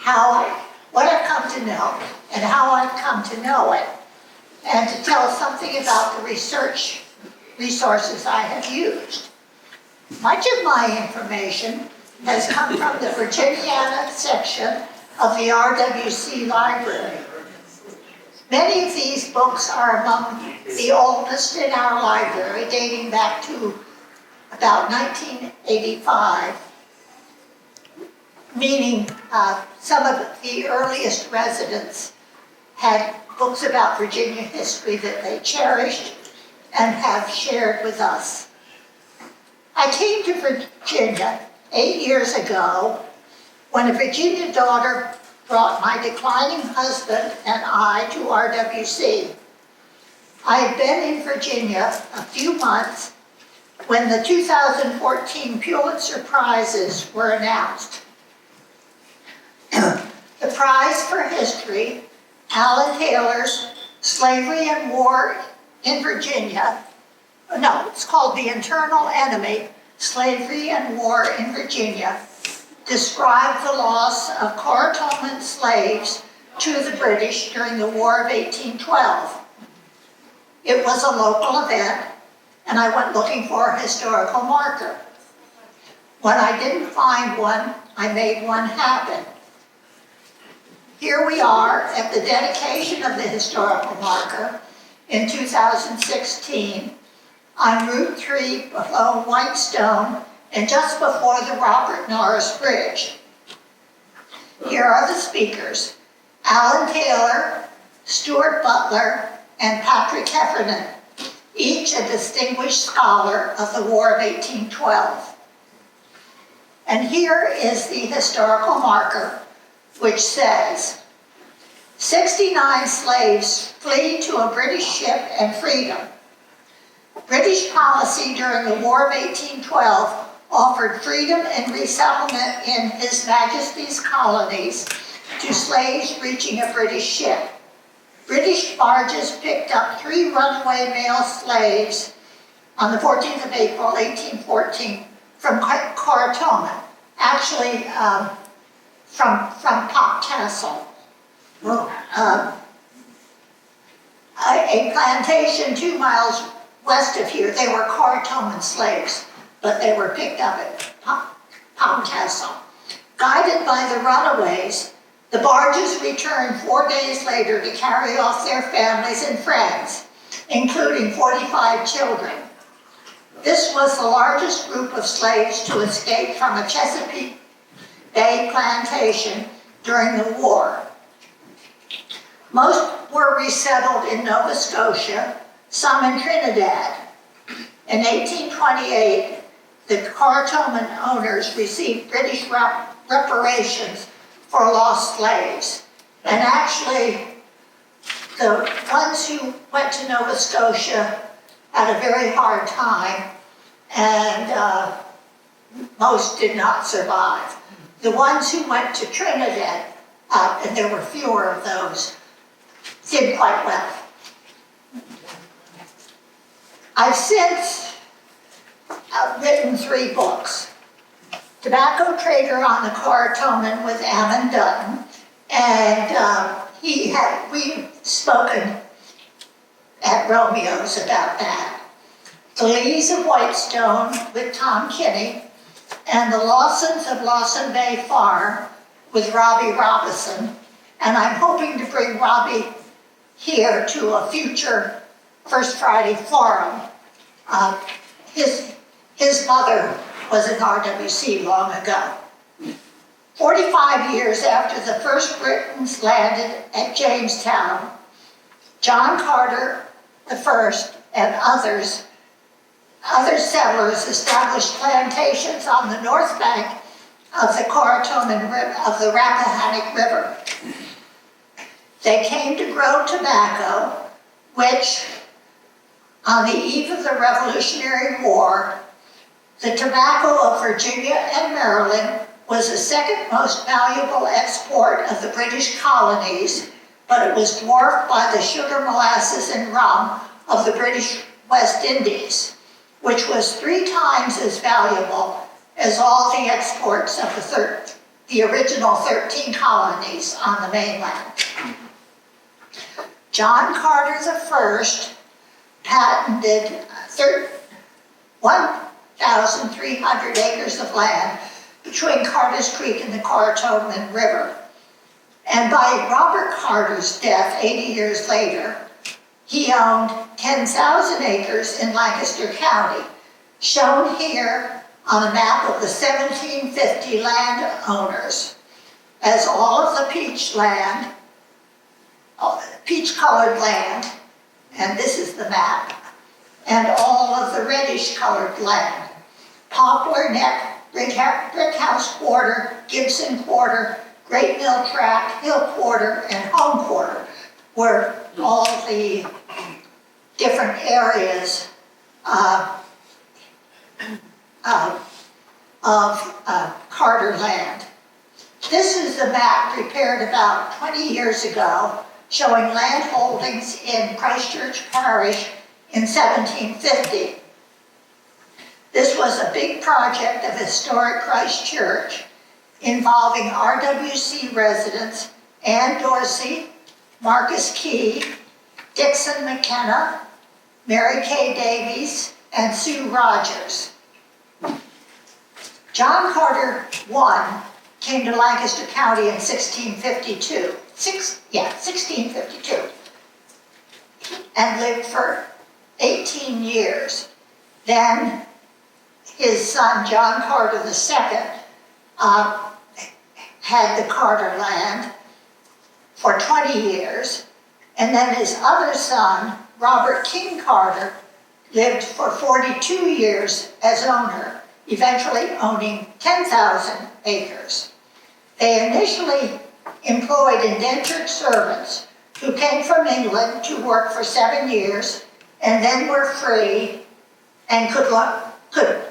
what I've come to know and how I've come to know it, and to tell something about the research resources I have used. Much of my information has come from the Virginiana section of the RWC Library. Many of these books are among the oldest in our library, dating back to about 1985, meaning some of the earliest residents had books about Virginia history that they cherished and have shared with us. I came to Virginia 8 years ago when a Virginia daughter brought my declining husband and I to RWC. I had been in Virginia a few months when the 2014 Pulitzer Prizes were announced. The prize for history, Alan Taylor's Slavery and War in Virginia, no, it's called The Internal Enemy, Slavery and War in Virginia, described the loss of Coratoman slaves to the British during the War of 1812. It was a local event, and I went looking for a historical marker. When I didn't find one, I made one happen. Here we are at the dedication of the historical marker in 2016 on Route 3 below Whitestone and just before the Robert Norris Bridge. Here are the speakers: Alan Taylor, Stuart Butler, and Patrick Heffernan, each a distinguished scholar of the War of 1812. And here is the historical marker, which says, 69 slaves flee to a British ship and freedom. British policy during the War of 1812 offered freedom and resettlement in His Majesty's colonies to slaves reaching a British ship. British barges picked up 3 runaway male slaves on the 14th of April, 1814, from Coratoman, actually from Pop Castle, a plantation 2 miles west of here. They were Coratoman slaves, but they were picked up at Pop Castle. Guided by the runaways, the barges returned 4 days later to carry off their families and friends, including 45 children. This was the largest group of slaves to escape from a Chesapeake Bay plantation during the war. Most were resettled in Nova Scotia, some in Trinidad. In 1828, the Coratoman owners received British reparations for lost slaves. And actually, the ones who went to Nova Scotia had a very hard time, and most did not survive. The ones who went to Trinidad, and there were fewer of those, did quite well. I've since written 3 books. Tobacco Trader on the Coratoman with Ammon Dutton, and we've spoken at Romeo's about that. The Lees of Whitestone with Tom Kinney, and The Lawsons of Lawson Bay Farm with Robbie Robison, and I'm hoping to bring Robbie here to a future First Friday forum. His mother was in RWC long ago. 45 years after the first Britons landed at Jamestown, John Carter I and other settlers established plantations on the north bank of the Coratoman River, of the Rappahannock River. They came to grow tobacco, which, on the eve of the Revolutionary War, the tobacco of Virginia and Maryland was the second most valuable export of the British colonies, but it was dwarfed by the sugar, molasses, and rum of the British West Indies, which was 3 times as valuable as all the exports of the the original 13 colonies on the mainland. John Carter I patented 1,300 acres of land between Carter's Creek and the Cartooman River. And by Robert Carter's death 80 years later, he owned 10,000 acres in Lancaster County, shown here on a map of the 1750 landowners, as all of the peach-colored land, and this is the map, and all of the reddish-colored land. Poplar Neck, Brick House Quarter, Gibson Quarter, Great Mill Tract, Hill Quarter, and Home Quarter were all the different areas of Carter land. This is the map prepared about 20 years ago showing land holdings in Christchurch Parish in 1750. This was a big project of historic Christchurch involving RWC residents Ann Dorsey, Marcus Key, Dixon McKenna, Mary Kay Davies, and Sue Rogers. John Carter I came to Lancaster County in 1652. 1652. And lived for 18 years. Then his son, John Carter II, had the Carter land for 20 years. And then his other son, Robert King Carter, lived for 42 years as owner, eventually owning 10,000 acres. They initially employed indentured servants who came from England to work for 7 years and then were free and could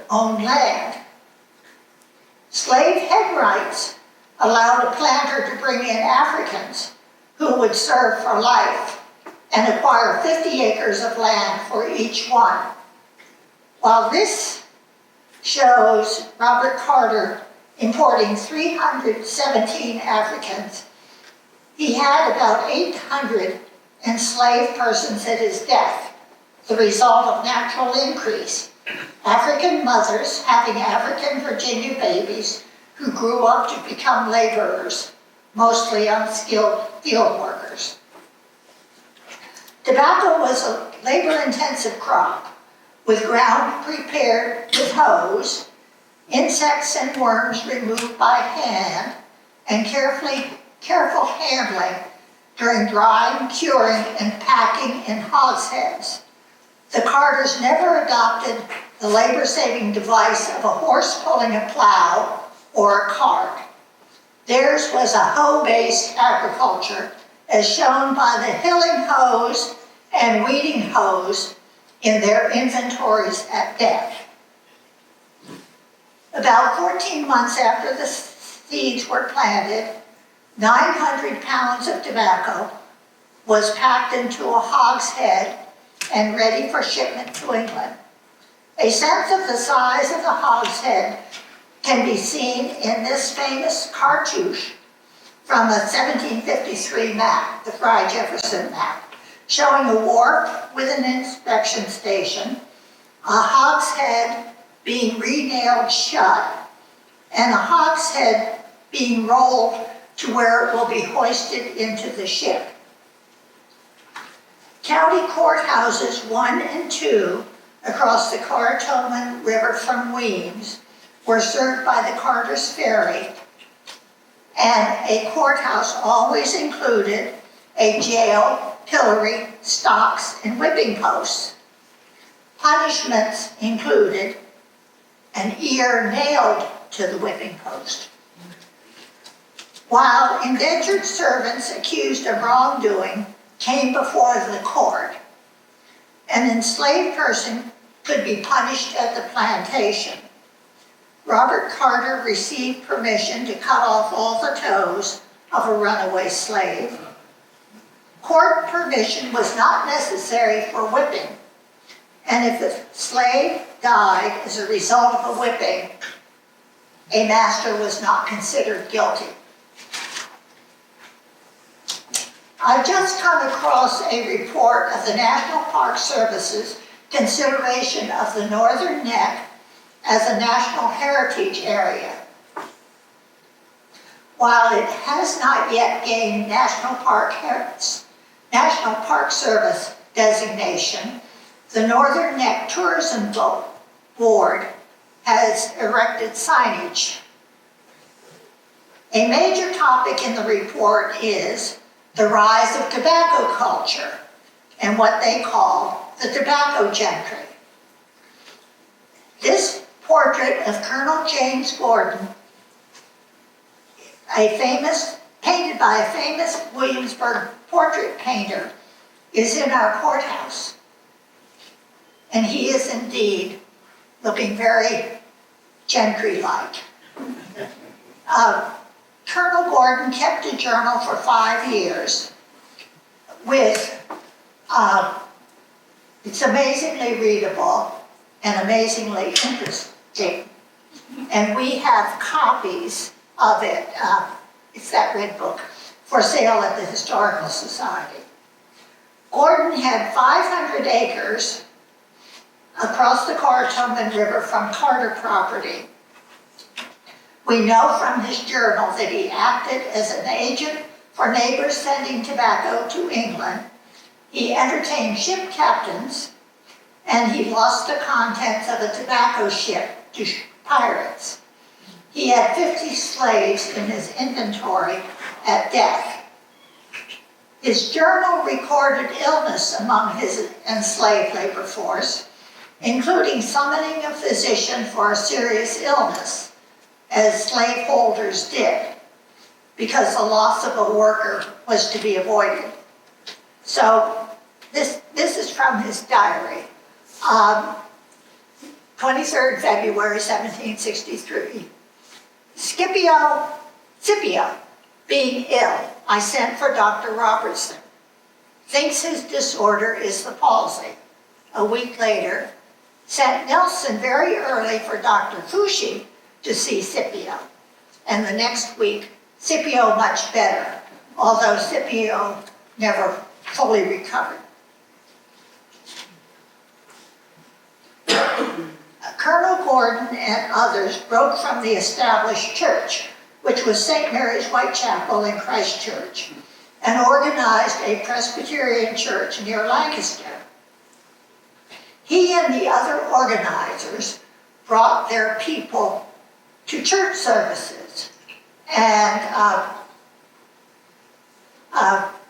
own land. Slave head rights allowed a planter to bring in Africans who would serve for life and acquire 50 acres of land for each one. While this shows Robert Carter importing 317 Africans, he had about 800 enslaved persons at his death, the result of natural increase. African mothers having African Virginia babies who grew up to become laborers, mostly unskilled field workers. Tobacco was a labor-intensive crop, with ground prepared with hoes, insects and worms removed by hand, and careful handling during drying, curing, and packing in hogsheads. The Carters never adopted the labor-saving device of a horse pulling a plow or a cart. Theirs was a hoe-based agriculture, as shown by the hilling hoes and weeding hoes in their inventories at death. About 14 months after the seeds were planted, 900 pounds of tobacco was packed into a hogshead and ready for shipment to England. A sense of the size of the hogshead can be seen in this famous cartouche from the 1753 map, the Fry-Jefferson map, showing a wharf with an inspection station, a hogshead being re-nailed shut, and a hogshead being rolled to where it will be hoisted into the ship. County courthouses 1 and 2 across the Cartooman River from Weems were served by the Carter's Ferry, and a courthouse always included a jail, pillory, stocks, and whipping posts. Punishments included an ear nailed to the whipping post. While indentured servants accused of wrongdoing came before the court, an enslaved person could be punished at the plantation. Robert Carter received permission to cut off all the toes of a runaway slave. Court permission was not necessary for whipping, and if the slave died as a result of a whipping, a master was not considered guilty. I've just come across a report of the National Park Service's consideration of the Northern Neck as a National Heritage Area. While it has not yet gained National Park Service designation, the Northern Neck Tourism Board has erected signage. A major topic in the report is the rise of tobacco culture and what they call the tobacco gentry. This portrait of Colonel James Gordon, painted by a famous Williamsburg portrait painter, is in our courthouse. And he is indeed looking very gentry-like. Colonel Gordon kept a journal for 5 years with, it's amazingly readable and amazingly interesting. And we have copies of it, it's that red book, for sale at the Historical Society. Gordon had 500 acres across the Coritongan River from Carter property. We know from his journal that he acted as an agent for neighbors sending tobacco to England. He entertained ship captains, and he lost the contents of a tobacco ship to pirates. He had 50 slaves in his inventory at death. His journal recorded illness among his enslaved labor force, including summoning a physician for a serious illness, as slaveholders did, because the loss of a worker was to be avoided. So this is from his diary. 23rd February 1763. Scipio, being ill, I sent for Dr. Robertson. Thinks his disorder is the palsy. A week later, sent Nelson very early for Dr. Fushi to see Scipio. And the next week, Scipio much better, although Scipio never fully recovered. Colonel Gordon and others broke from the established church, which was St. Mary's Whitechapel in Christchurch, and organized a Presbyterian church near Lancaster. He and the other organizers brought their people to church services, and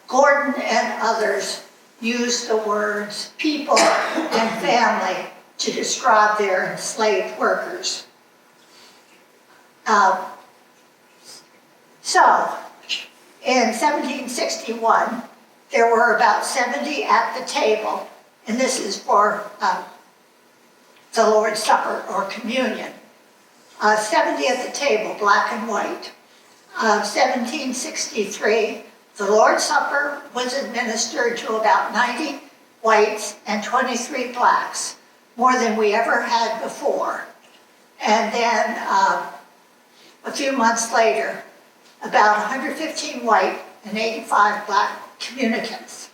Gordon and others used the words people and family to describe their enslaved workers. So, in 1761, there were about 70 at the table, and this is for the Lord's Supper or communion. 70 at the table, black and white. 1763, the Lord's Supper was administered to about 90 whites and 23 blacks, more than we ever had before. And then a few months later, about 115 white and 85 black communicants.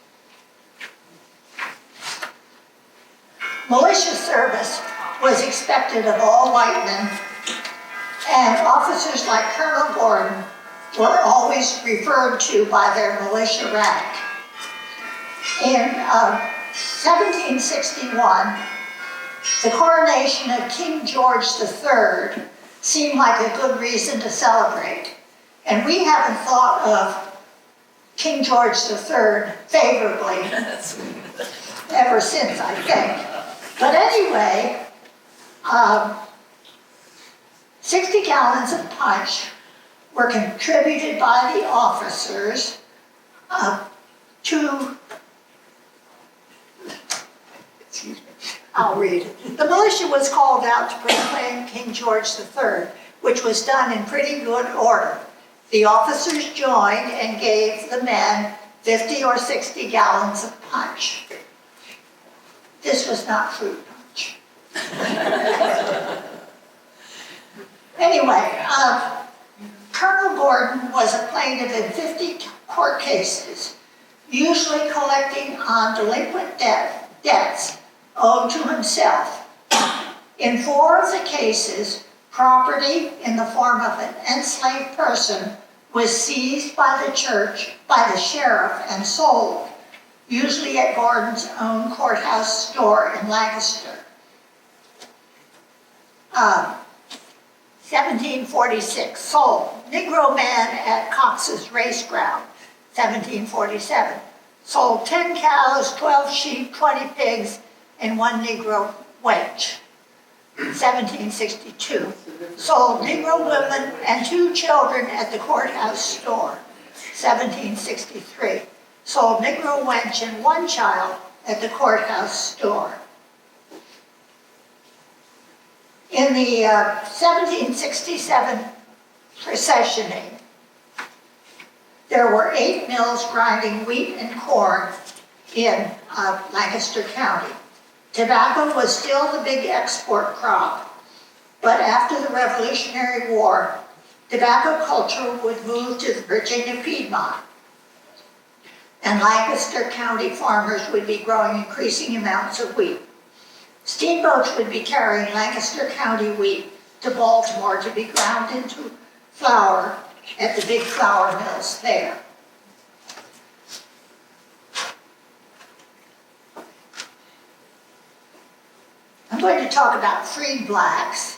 Militia service was expected of all white men, and officers like Colonel Gordon were always referred to by their militia rank. In 1761, the coronation of King George III seemed like a good reason to celebrate, and we haven't thought of King George III favorably ever since, I think. But anyway, 60 gallons of punch were contributed by the officers to, excuse me, I'll read it. The militia was called out to proclaim King George III, which was done in pretty good order. The officers joined and gave the men 50 or 60 gallons of punch. This was not fruit punch. Anyway, Colonel Gordon was a plaintiff in 50 court cases, usually collecting on delinquent debts owed to himself. In 4 of the cases, property in the form of an enslaved person was seized by the church, by the sheriff, and sold, usually at Gordon's own courthouse store in Lancaster. 1746, sold. Negro man at Cox's Race Ground, 1747. Sold 10 cows, 12 sheep, 20 pigs, and 1 Negro wench. 1762. Sold Negro women and 2 children at the courthouse store. 1763. Sold Negro wench and 1 child at the courthouse store. In the 1767 processioning, there were 8 mills grinding wheat and corn in Lancaster County. Tobacco was still the big export crop, but after the Revolutionary War, tobacco culture would move to the Virginia Piedmont, and Lancaster County farmers would be growing increasing amounts of wheat. Steamboats would be carrying Lancaster County wheat to Baltimore to be ground into flour at the big flour mills there. I'm going to talk about freed blacks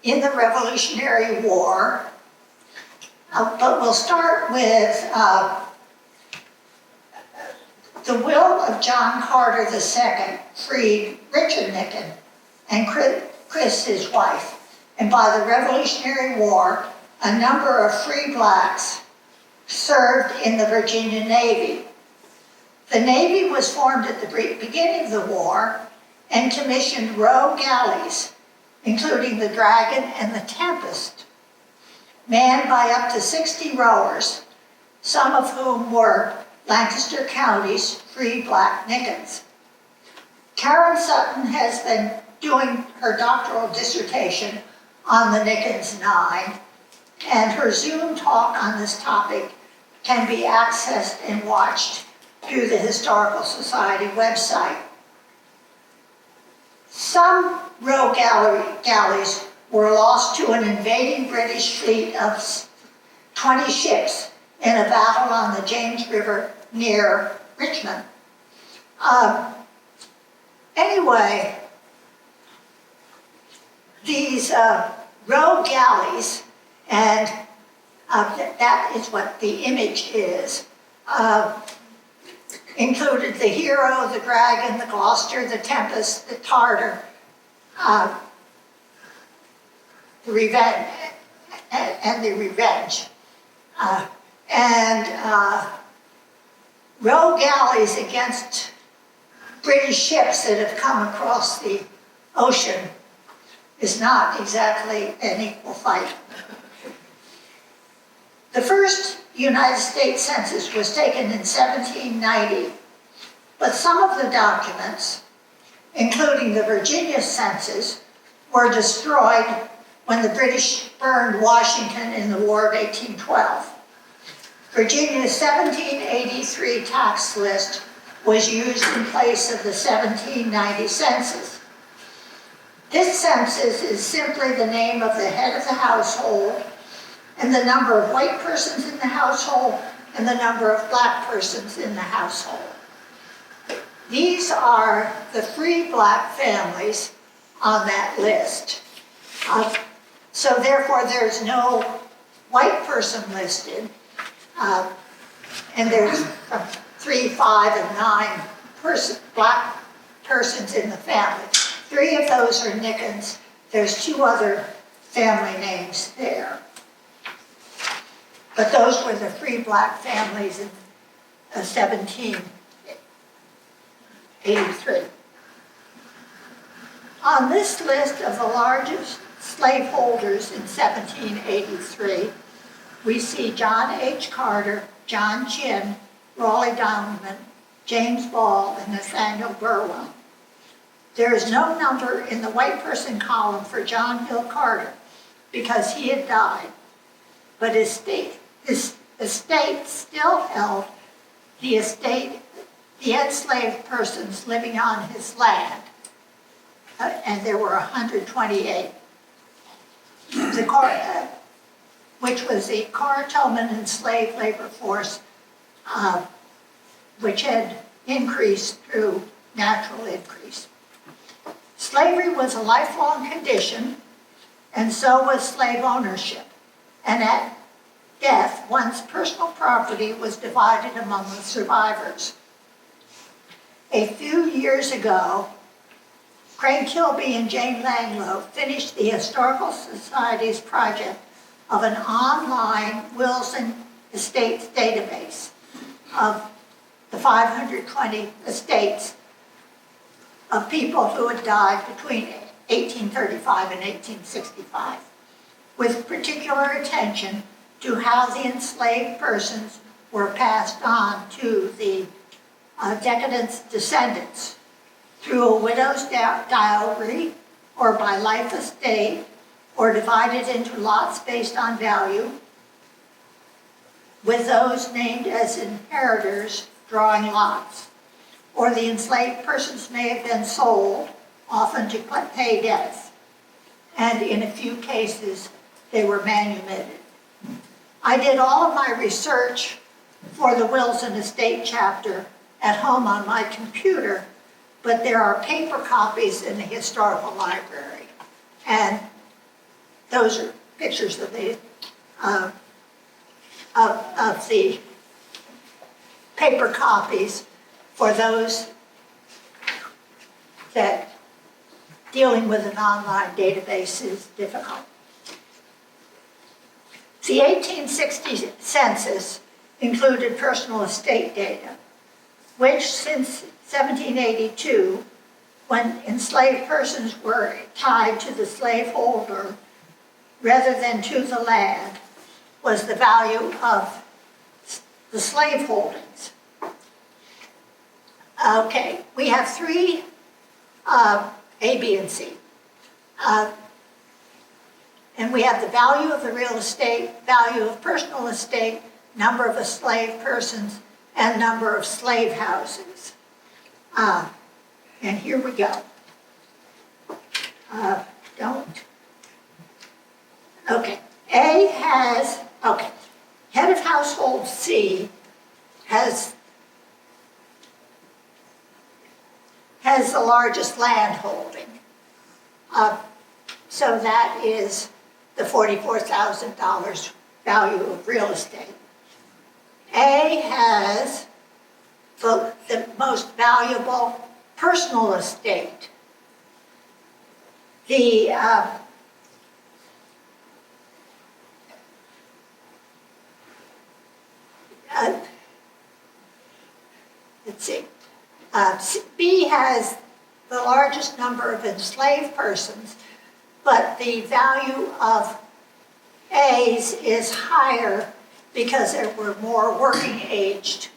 in the Revolutionary War, but we'll start with the will of John Carter II freed Richard Nicken and Chris, his wife. And by the Revolutionary War, a number of free blacks served in the Virginia Navy. The Navy was formed at the beginning of the war and commissioned row galleys, including the Dragon and the Tempest, manned by up to 60 rowers, some of whom were Lancaster County's free black Nickens. Karen Sutton has been doing her doctoral dissertation on the Nickens 9, and her Zoom talk on this topic can be accessed and watched through the Historical Society website. Some row galleys were lost to an invading British fleet of 20 ships in a battle on the James River near Richmond. Anyway, these row galleys, and that is what the image is, included the Hero, the Dragon, the Gloucester, the Tempest, the Tartar, the Revenge, and the Revenge. Row galleys against British ships that have come across the ocean is not exactly an equal fight. The first United States Census was taken in 1790, but some of the documents, including the Virginia Census, were destroyed when the British burned Washington in the War of 1812. Virginia's 1783 tax list was used in place of the 1790 census. This census is simply the name of the head of the household and the number of white persons in the household and the number of black persons in the household. These are the free black families on that list. So therefore there's no white person listed, and there's 3, 5, and 9 black persons in the family. 3 of those are Nickens. There's 2 other family names there. But those were the free black families in 1783. On this list of the largest slaveholders in 1783, we see John H. Carter, John Chinn, Raleigh Downman, James Ball, and Nathaniel Burwell. There is no number in the white person column for John Hill Carter because he had died, but his estate still held the enslaved persons living on his land, and there were 128. Which was the Carr-Tillman enslaved labor force, which had increased through natural increase. Slavery was a lifelong condition, and so was slave ownership. And at death, one's personal property was divided among the survivors. A few years ago, Craig Kilby and Jane Langlow finished the Historical Society's project of an online wills and estates database of the 520 estates of people who had died between 1835 and 1865, with particular attention to how the enslaved persons were passed on to the decadent's descendants through a widow's dowry or by life estate, or divided into lots based on value, with those named as inheritors drawing lots. Or the enslaved persons may have been sold, often to pay debts, and in a few cases, they were manumitted. I did all of my research for the Wills and Estate chapter at home on my computer, but there are paper copies in the historical library, and those are pictures of the paper copies for those that dealing with an online database is difficult. The 1860 census included personal estate data, which since 1782, when enslaved persons were tied to the slaveholder rather than to the land, was the value of the slave holdings. Okay, we have three A, B, and C. And we have the value of the real estate, value of personal estate, number of enslaved persons, and number of slave houses. And here we go. Okay, A has, head of household C has the largest land holding. So that is the $44,000 value of real estate. A has the most valuable personal estate. Let's see. B has the largest number of enslaved persons, but the value of A's is higher because there were more working-aged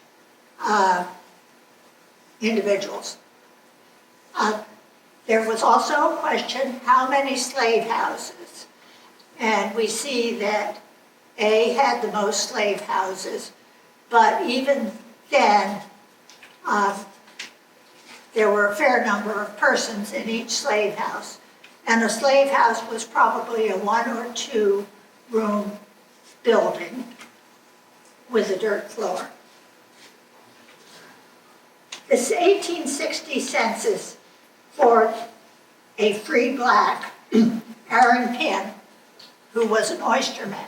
individuals. There was also a question, how many slave houses? And we see that A had the most slave houses, but even then, there were a fair number of persons in each slave house. And a slave house was probably a 1 or 2 room building with a dirt floor. This 1860 census for a free black, Aaron Pinn, who was an oysterman.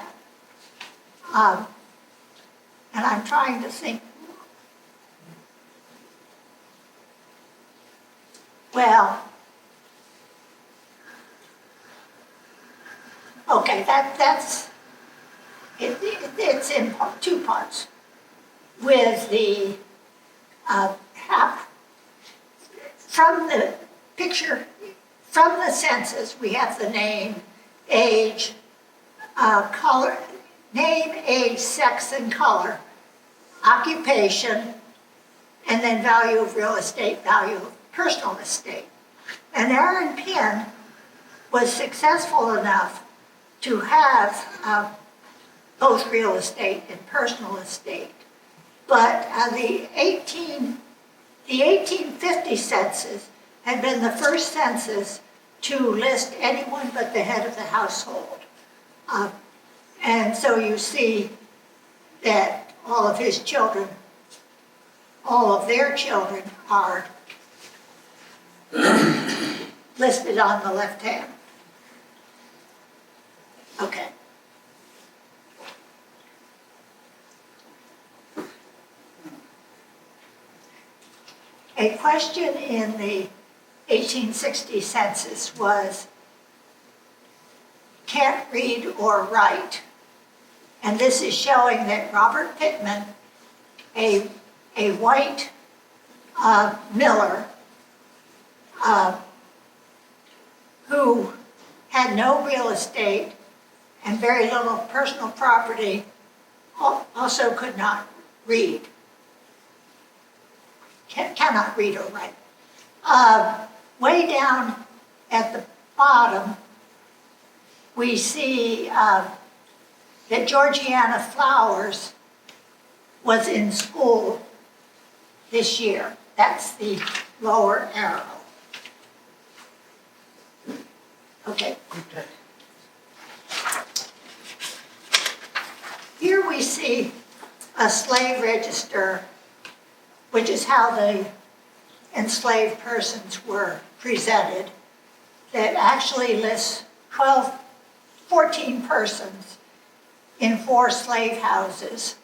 And I'm trying to think, well, okay, it's in two parts. With the from the picture, from the census, we have the name, age, color, name, age, sex, and color, occupation, and then value of real estate, value of personal estate. And Aaron Penn was successful enough to have both real estate and personal estate. But the 1850 census had been the first census to list anyone but the head of the household. And so you see that all of their children are listed on the left hand. Okay. A question in the 1860 census was, can't read or write. And this is showing that Robert Pittman, a white miller, who had no real estate and very little personal property, also could not read. Cannot read or write. Way down at the bottom, we see that Georgiana Flowers was in school this year. That's the lower arrow. Okay. Here we see a slave register, which is how the enslaved persons were presented, that actually lists 14 persons in 4 slave houses.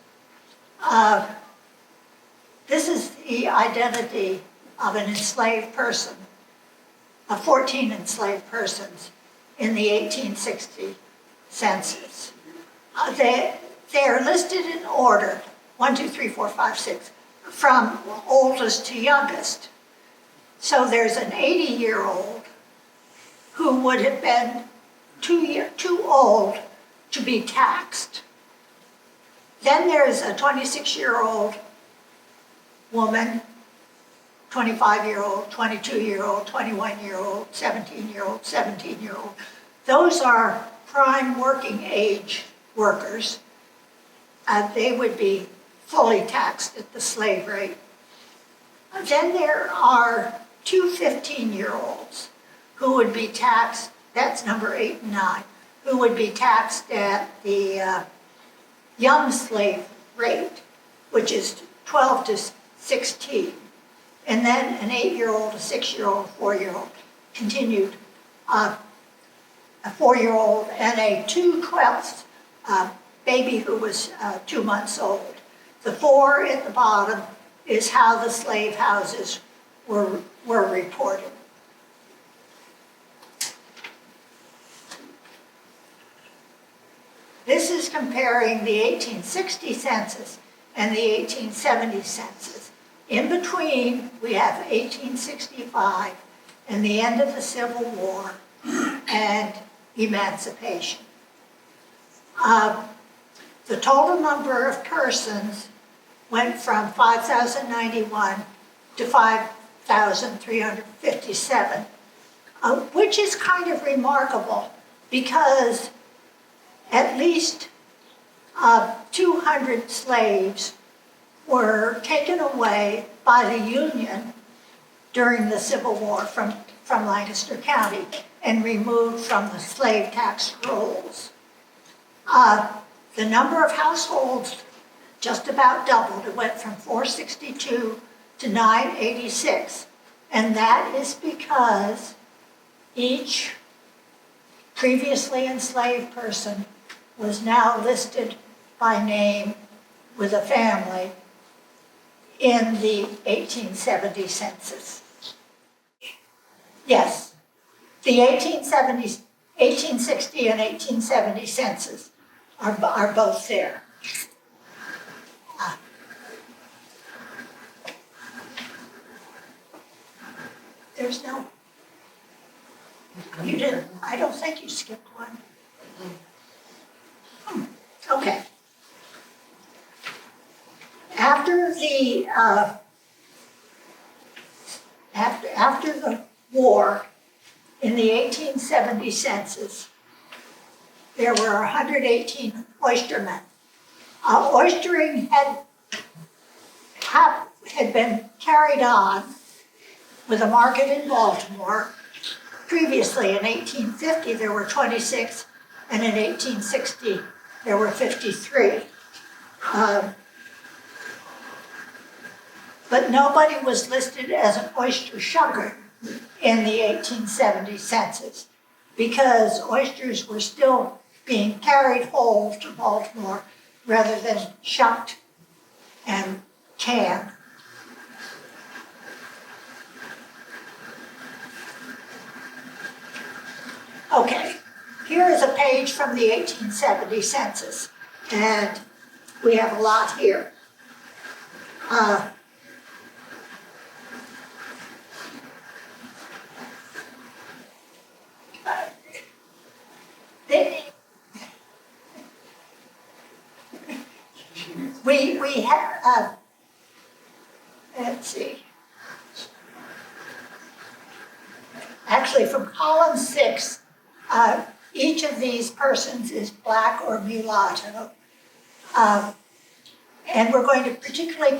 This is the identity of an enslaved person, of 14 enslaved persons in the 1860 census. They are listed in order, 1, 2, 3, 4, 5, 6, from oldest to youngest. So there's an 80-year-old who would have been too old to be taxed. Then there's a 26-year-old woman, 25-year-old, 22-year-old, 21-year-old, 17-year-old, 17-year-old. Those are prime working age workers. They would be fully taxed at the slave rate. Then there are 2 15-year-olds who would be taxed, that's number 8 and 9, who would be taxed at the young slave rate, which is 12 to 16. And then an 8-year-old, a 6-year-old, a 4-year-old, continued a 4-year-old, and a 2/12 baby who was 2 months old. The 4 at the bottom is how the slave houses were reported. This is comparing the 1860 census and the 1870 census. In between, we have 1865 and the end of the Civil War and emancipation. The total number of persons went from 5,091 to 5,357, which is kind of remarkable because at least 200 slaves were taken away by the Union during the Civil War from Lancaster County and removed from the slave tax rolls. The number of households just about doubled. It went from 462 to 986. And that is because each previously enslaved person was now listed by name with a family in the 1870 census. Yes, the 1860 and 1870 census are both there. There's no, you didn't, I don't think you skipped one. Okay. After the war, In the 1870 census, there were 118 oystermen. Oystering had been carried on with a market in Baltimore. Previously, in 1850, there were 26, and in 1860, there were 53. But nobody was listed as an oyster shucker in the 1870 census because oysters were still being carried whole to Baltimore rather than shucked and canned. Okay, here is a page from the 1870 census, and we have a lot here. We have, let's see. Actually, from column 6, each of these persons is black or mulatto. And we're going to particularly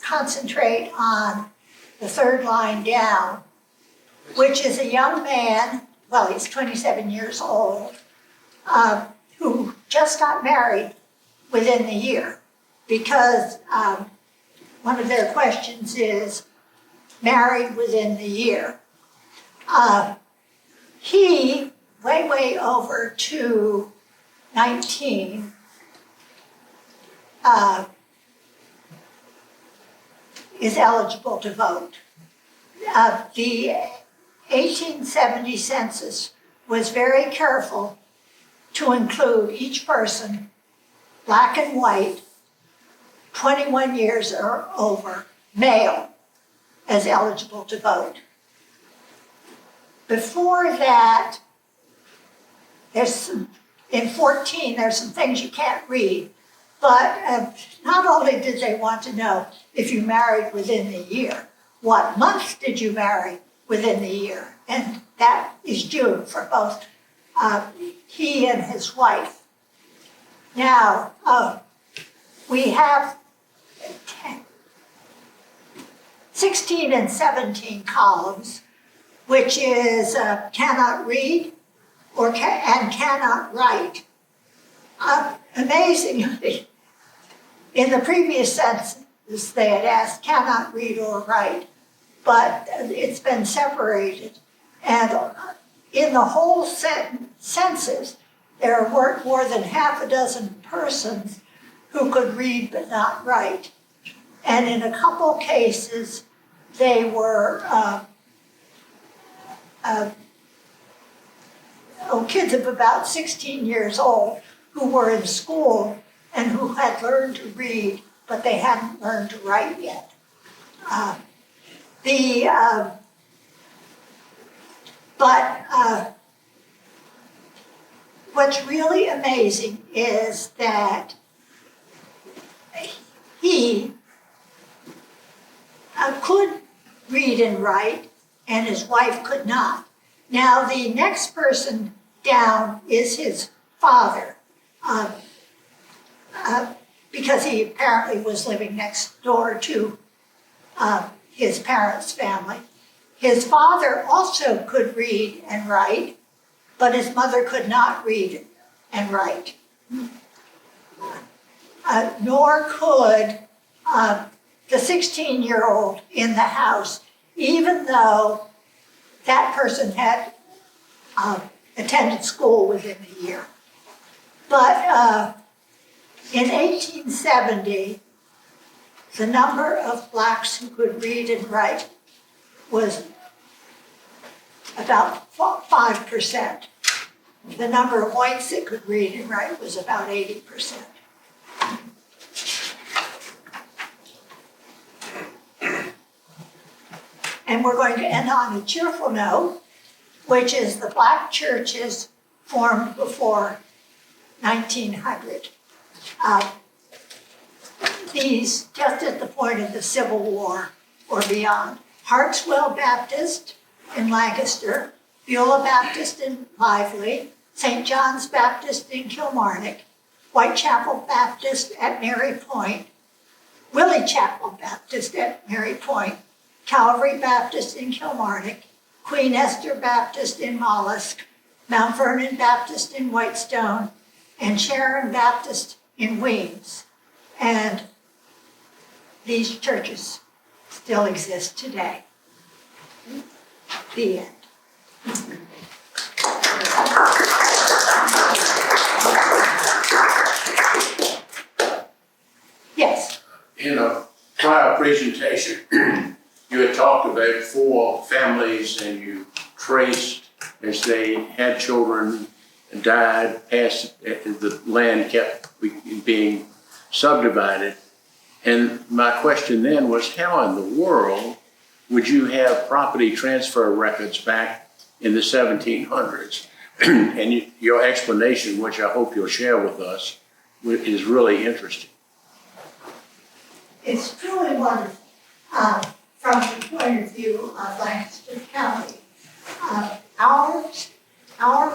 concentrate on the third line down, which is a young man, well, he's 27 years old, who just got married within the year, because one of their questions is married within the year. He, way over to 19, is eligible to vote. The 1870 census was very careful to include each person, black and white, 21 years or over, male, as eligible to vote. Before that, in 14, there's some things you can't read, but not only did they want to know if you married within the year, what month did you marry within the year? And that is June for both he and his wife. Now, we have 16 and 17 columns, which is cannot read and cannot write. Amazingly, in the previous census, they had asked cannot read or write, but it's been separated. And in the whole census, there weren't more than half a dozen persons who could read but not write. And in a couple cases, they were kids of about 16 years old who were in school and who had learned to read, but they hadn't learned to write yet. What's really amazing is that he could read and write, and his wife could not. Now, the next person down is his father, because he apparently was living next door to his parents' family. His father also could read and write, but his mother could not read and write. Nor could the 16-year-old in the house, even though that person had attended school within the year. But in 1870, the number of blacks who could read and write was about 5%. The number of whites that could read and write was about 80%. And we're going to end on a cheerful note, which is the black churches formed before 1900. These just at the point of the Civil War or beyond. Hartswell Baptist in Lancaster, Beulah Baptist in Lively, St. John's Baptist in Kilmarnock, Whitechapel Baptist at Mary Point, Willie Chapel Baptist at Mary Point, Calvary Baptist in Kilmarnock, Queen Esther Baptist in Mollusk, Mount Vernon Baptist in Whitestone, and Sharon Baptist in Weems. And these churches still exist today. The end. Yes. In a prior presentation, you had talked about 4 families and you traced as they had children and died, passed, the land kept being subdivided. And my question then was, how in the world would you have property transfer records back in the 1700s? And your explanation, which I hope you'll share with us, is really interesting. It's truly wonderful from the point of view of Lancaster County. Our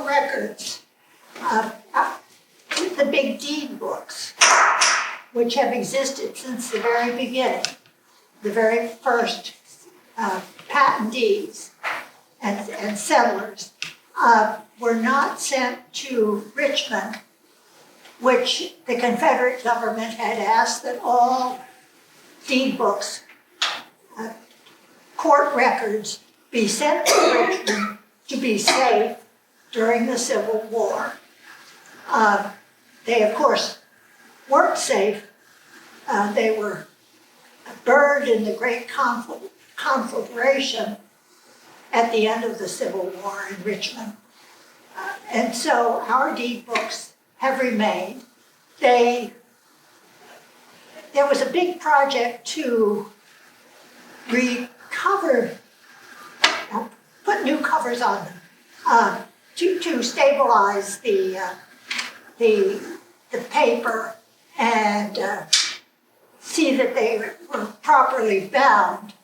records, the big deed books, which have existed since the very beginning, the very first patent deeds and settlers, were not sent to Richmond, which the Confederate government had asked that all deed books, court records be sent to Richmond to be safe during the Civil War. They, of course, weren't safe. They were burned in the Great Conflagration at the end of the Civil War in Richmond. And so our deed books have remained. There was a big project to recover, put new covers on them, to stabilize the paper and see that they were properly bound,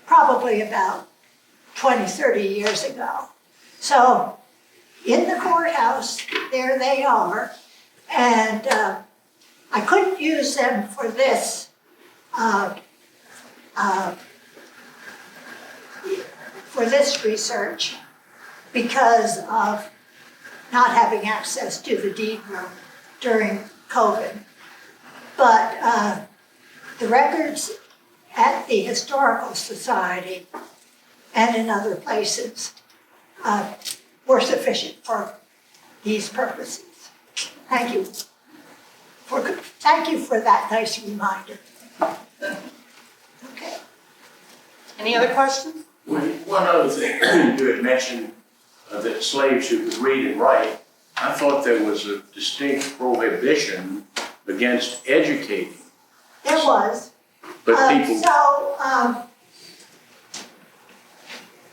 probably about 20, 30 years ago. So in the courthouse, there they are, and I couldn't use them for this research because of not having access to the deed room during COVID. But the records at the Historical Society and in other places were sufficient for these purposes. Thank you for that nice reminder. Okay. Any other questions? One other thing, you had mentioned that slaves who could read and write. I thought there was a distinct prohibition against educating. There was. But people.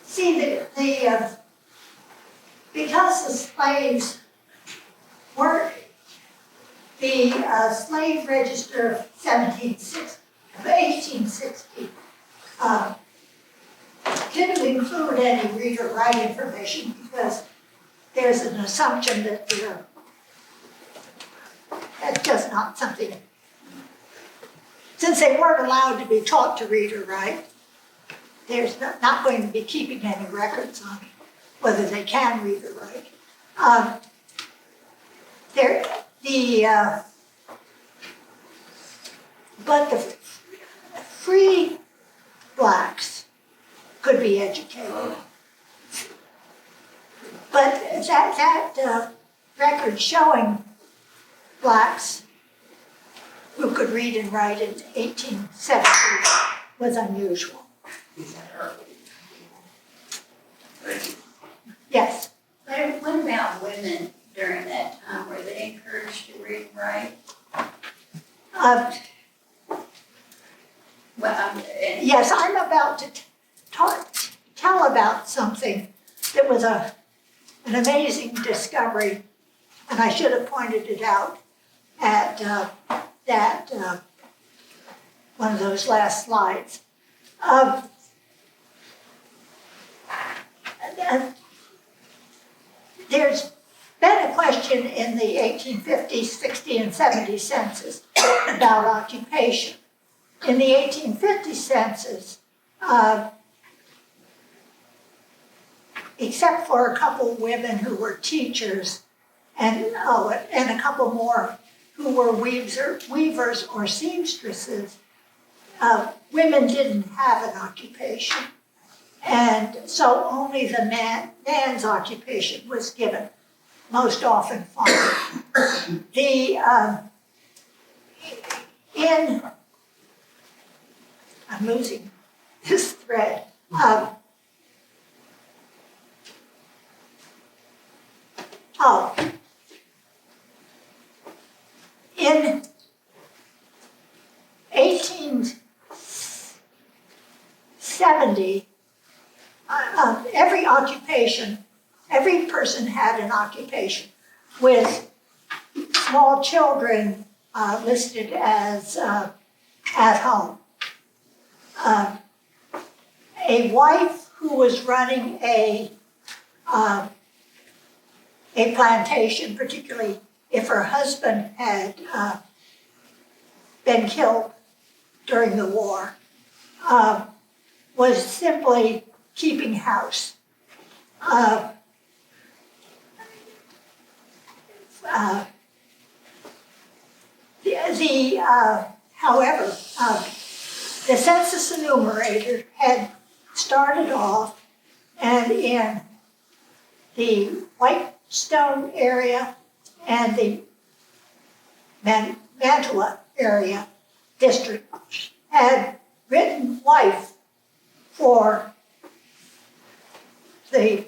See, because the slaves weren't, the slave register of 1860 didn't include any read or write information because there's an assumption that that's just not something. Since they weren't allowed to be taught to read or write, there's not going to be keeping any records on whether they can read or write. But the free blacks could be educated. But that record showing blacks who could read and write in 1870 was unusual. Thank you. Yes. But what about women during that time? Were they encouraged to read and write? Yes, I'm about to tell about something that was an amazing discovery, and I should have pointed it out at one of those last slides. there's been a question in the 1850s, 60, and 70 census about occupation. In the 1850 census, except for a couple women who were teachers and a couple more who were weavers or seamstresses, women didn't have an occupation. And so only the man's occupation was given, most often farming. I'm losing this thread. In 1870, every person had an occupation, with small children listed as at home. A wife who was running a plantation, particularly if her husband had been killed during the war, was simply keeping house. However, the census enumerator had started off, and in the Whitestone area and the Mantua area district had written wife for the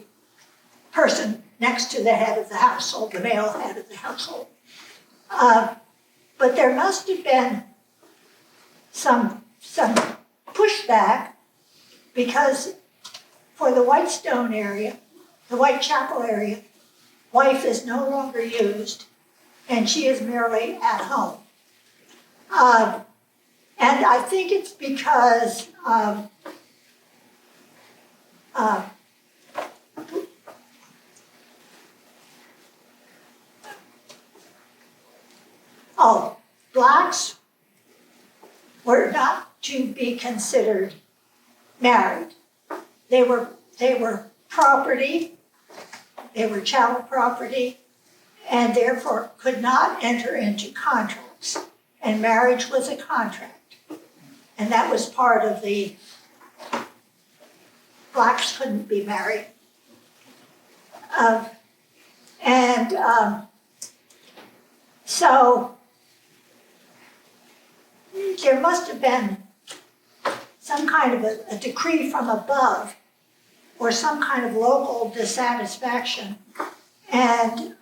person next to the head of the household, the male head of the household. But there must have been some pushback, because for the Whitestone area, the Whitechapel area, wife is no longer used, and she is merely at home. And I think it's because blacks were not to be considered married. They were property, they were chattel property, and therefore could not enter into contracts. And marriage was a contract. And that was part of the, blacks couldn't be married. So there must have been some kind of a decree from above, or some kind of local dissatisfaction. And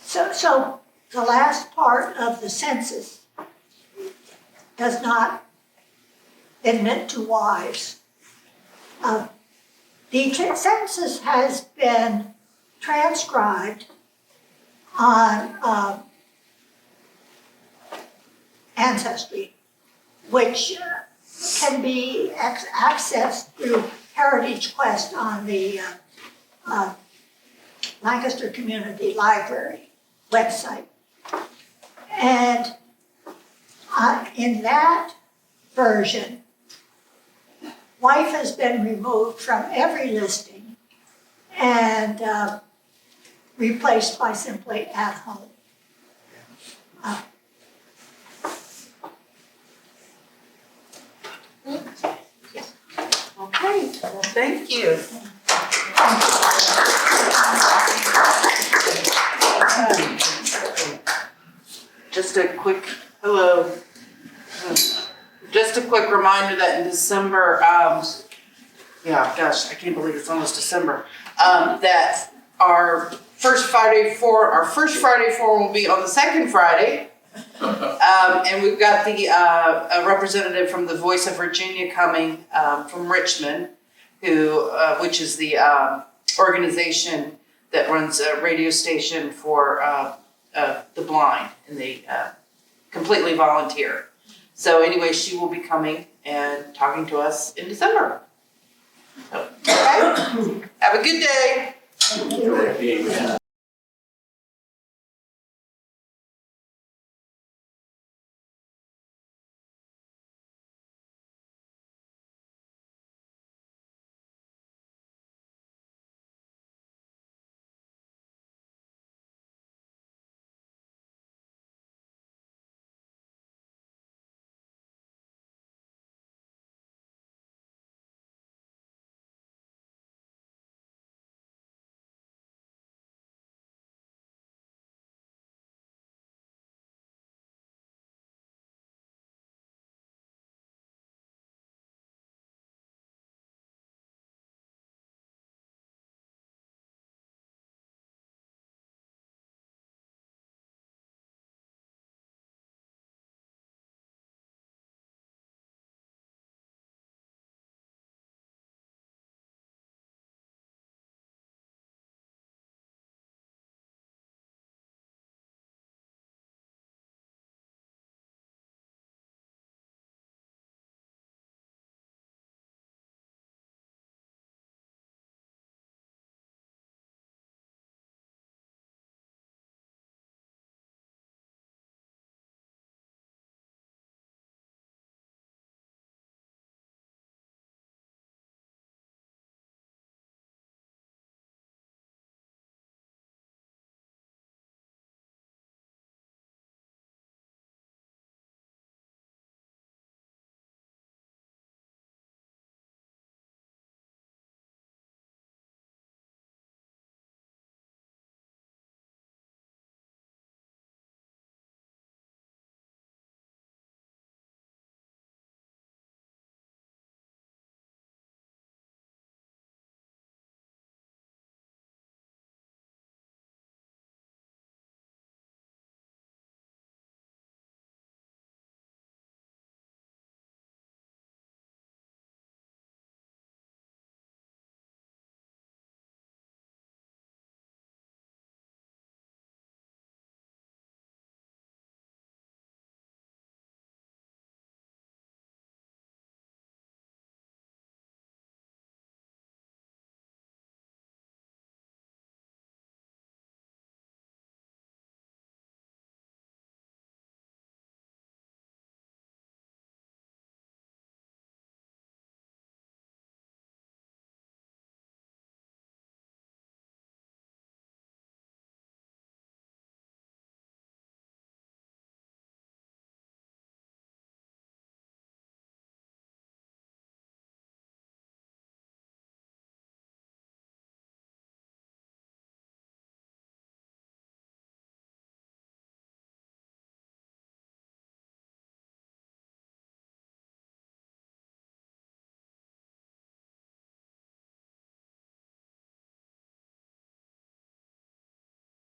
so the last part of the census does not admit to wives. The census has been transcribed on Ancestry, which can be accessed through Heritage Quest on the Lancaster Community Library website. And in that version, wife has been removed from every listing and replaced by simply at home. Okay, well, thank you. Just a quick, hello. Just a quick reminder that in December, yeah, gosh, I can't believe it's almost December, that our first Friday forum will be on the second Friday. And we've got a representative from the Voice of Virginia coming from Richmond, which is the organization that runs a radio station for the blind, and they completely volunteer. So anyway, she will be coming and talking to us in December. Okay? Have a good day. Enjoy being with you.